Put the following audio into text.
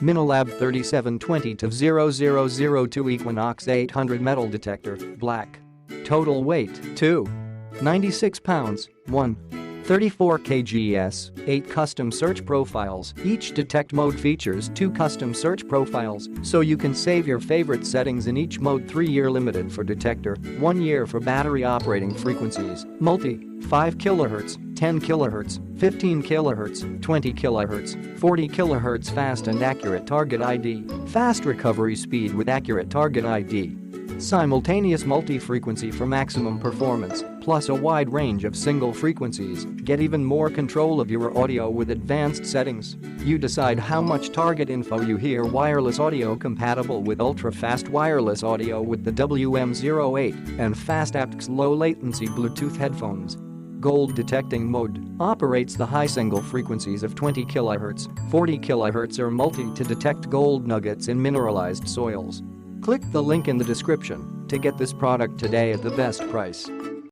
Minelab 3720-0002 Equinox 800 metal detector, black. Total weight, 2. 96 pounds, 1. 34 kgs, 8 custom search profiles. Each detect mode features 2 custom search profiles, so you can save your favorite settings in each mode. 3-year limited for detector, 1 year for battery operating frequencies, multi, 5 kHz, 10 kHz, 15 kHz, 20 kHz, 40 kHz fast and accurate target ID, fast recovery speed with accurate target ID. Simultaneous multi-frequency for maximum performance, plus a wide range of single frequencies. Get even more control of your audio with advanced settings. You decide how much target info you hear. Wireless audio compatible with ultra-fast wireless audio with the WM08 and fast aptX low latency Bluetooth headphones. Gold detecting mode operates the high single frequencies of 20 kHz, 40 kHz or multi to detect gold nuggets in mineralized soils. Click the link in the description to get this product today at the best price.